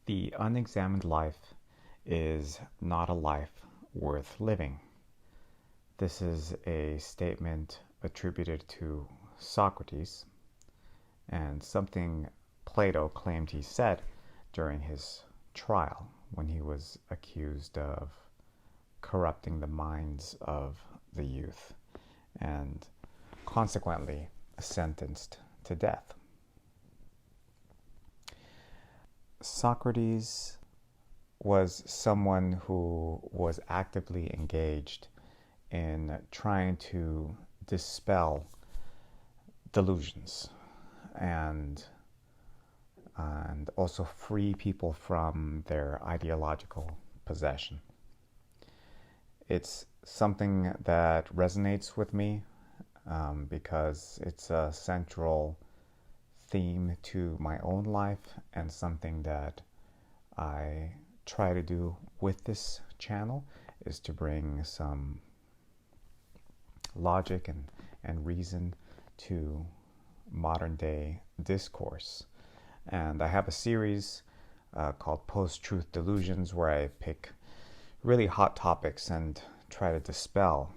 The unexamined life is not a life worth living. This is a statement attributed to Socrates and something Plato claimed he said during his trial when he was accused of corrupting the minds of the youth and consequently sentenced to death. Socrates was someone who was actively engaged in trying to dispel delusions and also free people from their ideological possession. It's something that resonates with me because it's a central theme to my own life and something that I try to do with this channel is to bring some logic and reason to modern day discourse. And I have a series called Post-Truth Delusions where I pick really hot topics and try to dispel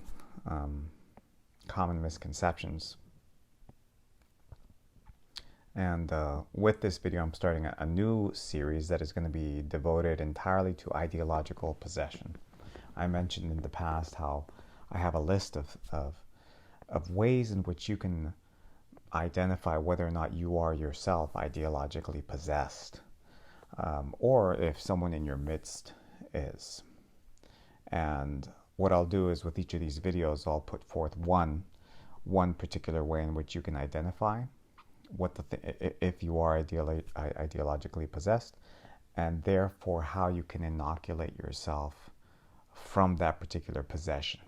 common misconceptions. And with this video, I'm starting a new series that is going to be devoted entirely to ideological possession. I mentioned in the past how I have a list of ways in which you can identify whether or not you are yourself ideologically possessed, or if someone in your midst is. And what I'll do is with each of these videos, I'll put forth one particular way in which you can identify what if you are ideologically possessed, and therefore how you can inoculate yourself from that particular possession.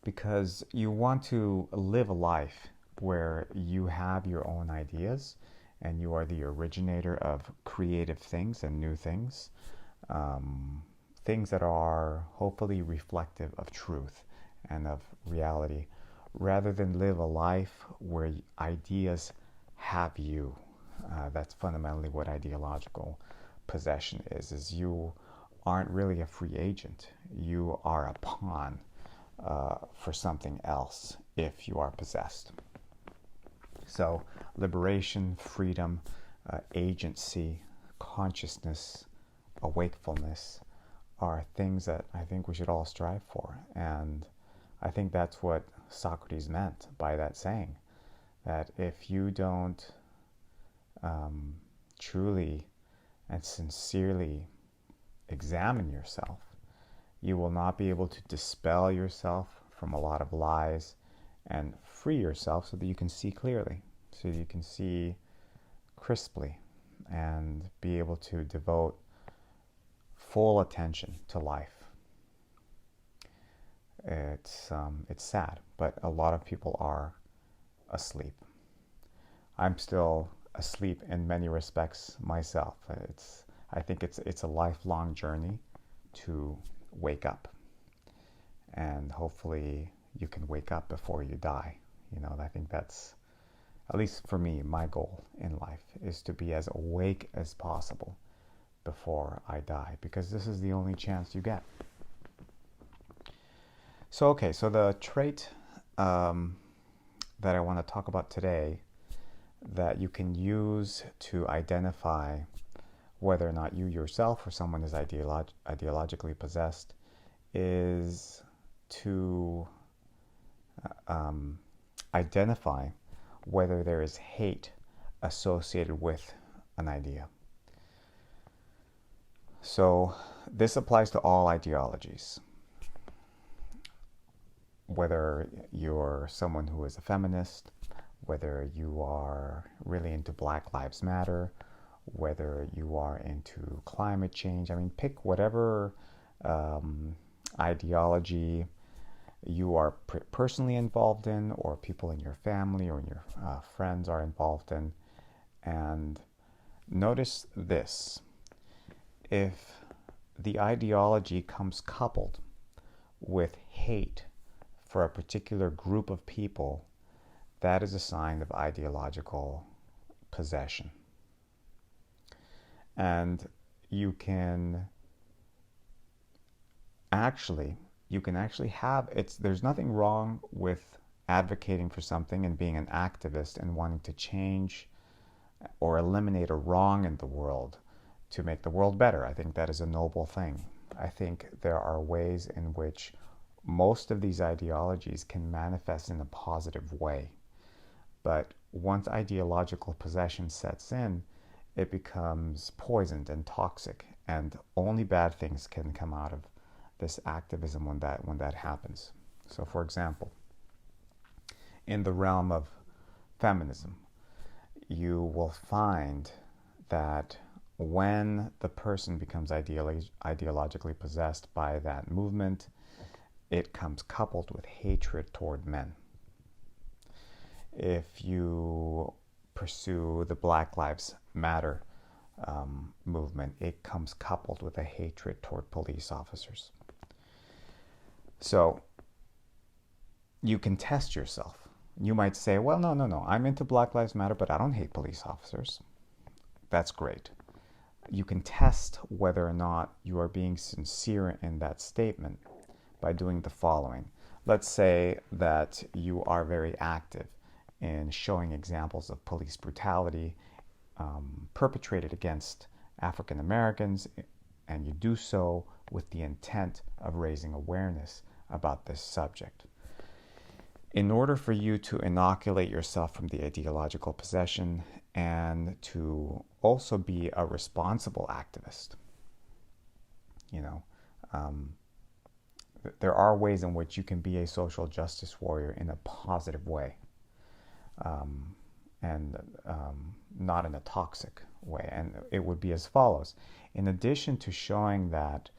Because you want to live a life where you have your own ideas and you are the originator of creative things and new things, things that are hopefully reflective of truth and of reality, rather than live a life where ideas have you. That's fundamentally what ideological possession is you aren't really a free agent. You are a pawn for something else if you are possessed. So liberation, freedom, agency, consciousness, awakefulness are things that I think we should all strive for. And I think that's what Socrates meant by that saying, that if you don't truly and sincerely examine yourself, you will not be able to dispel yourself from a lot of lies and free yourself so that you can see clearly, so you can see crisply and be able to devote full attention to life. It's sad, but a lot of people are asleep. I'm still asleep in many respects myself. I think it's a lifelong journey to wake up, and hopefully you can wake up before you die. I think that's, at least for me, my goal in life is to be as awake as possible before I die, because this is the only chance you get. So the trait that I want to talk about today that you can use to identify whether or not you yourself or someone is ideologically possessed is to identify whether there is hate associated with an idea. So this applies to all ideologies. Whether you're someone who is a feminist, whether you are really into Black Lives Matter, whether you are into climate change, pick whatever ideology you are personally involved in, or people in your family or in your friends are involved in, and notice this. If the ideology comes coupled with hate for a particular group of people, that is a sign of ideological possession. And you can actually have it's there's nothing wrong with advocating for something and being an activist and wanting to change or eliminate a wrong in the world to make the world better. I think that is a noble thing. I think there are ways in which most of these ideologies can manifest in a positive way. But once ideological possession sets in, it becomes poisoned and toxic, and only bad things can come out of this activism when that happens. So, for example, in the realm of feminism, you will find that when the person becomes ideologically possessed by that movement, it comes coupled with hatred toward men. If you pursue the Black Lives Matter movement, it comes coupled with a hatred toward police officers. So you can test yourself. You might say, well, no, I'm into Black Lives Matter, but I don't hate police officers. That's great. You can test whether or not you are being sincere in that statement by doing the following. Let's say that you are very active in showing examples of police brutality perpetrated against African Americans, and you do so with the intent of raising awareness about this subject. In order for you to inoculate yourself from the ideological possession and to also be a responsible activist, there are ways in which you can be a social justice warrior in a positive way, and not in a toxic way. And it would be as follows. In addition to showing that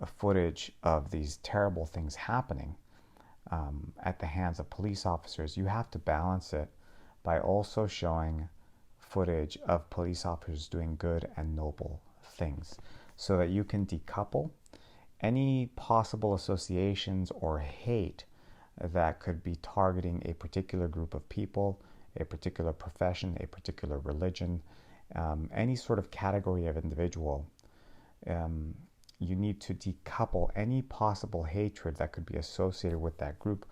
footage of these terrible things happening at the hands of police officers, you have to balance it by also showing footage of police officers doing good and noble things, so that you can decouple any possible associations or hate that could be targeting a particular group of people, a particular profession, a particular religion, any sort of category of individual. You need to decouple any possible hatred that could be associated with that group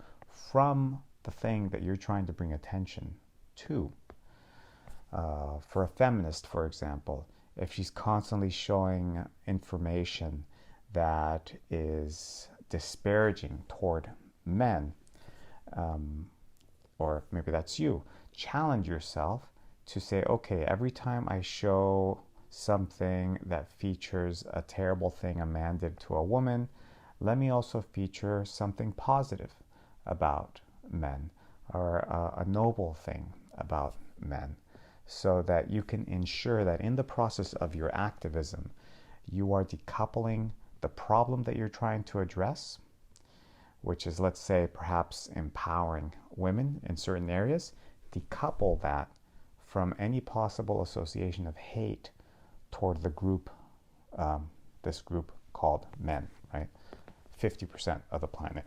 from the thing that you're trying to bring attention to. For a feminist, for example, if she's constantly showing information that is disparaging toward men, or maybe that's you, challenge yourself to say, okay, every time I show something that features a terrible thing a man did to a woman, let me also feature something positive about men, or a noble thing about men, so that you can ensure that in the process of your activism, you are decoupling the problem that you're trying to address, which is, let's say, perhaps empowering women in certain areas, decouple that from any possible association of hate toward the group, this group called men, right? 50% of the planet.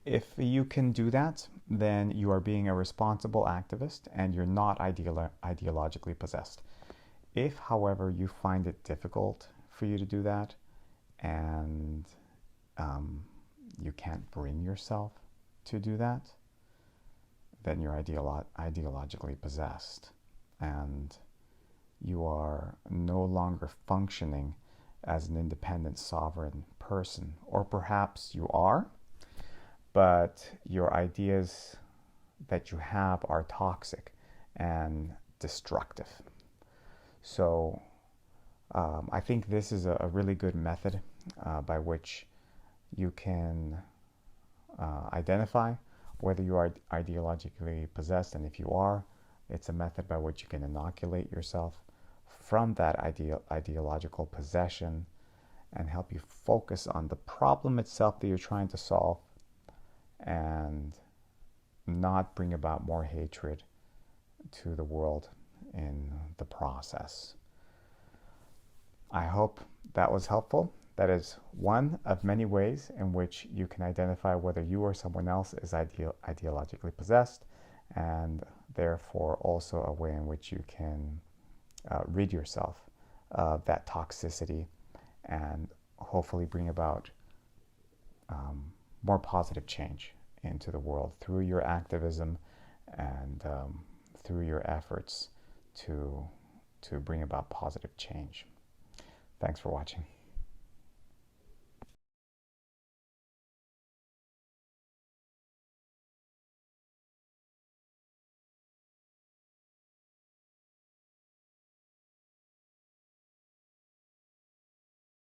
If you can do that, then you are being a responsible activist and you're not ideologically possessed. If, however, you find it difficult for you to do that, and you can't bring yourself to do that, then you're ideologically possessed, and you are no longer functioning as an independent, sovereign person. Or perhaps you are, but your ideas that you have are toxic and destructive. So I think this is a really good method by which you can identify whether you are ideologically possessed, and if you are, it's a method by which you can inoculate yourself from that ideological possession and help you focus on the problem itself that you're trying to solve, and not bring about more hatred to the world in the process. I hope that was helpful. That is one of many ways in which you can identify whether you or someone else is ideologically possessed, and therefore also a way in which you can rid yourself of that toxicity and hopefully bring about more positive change into the world through your activism and through your efforts to bring about positive change. Thanks for watching.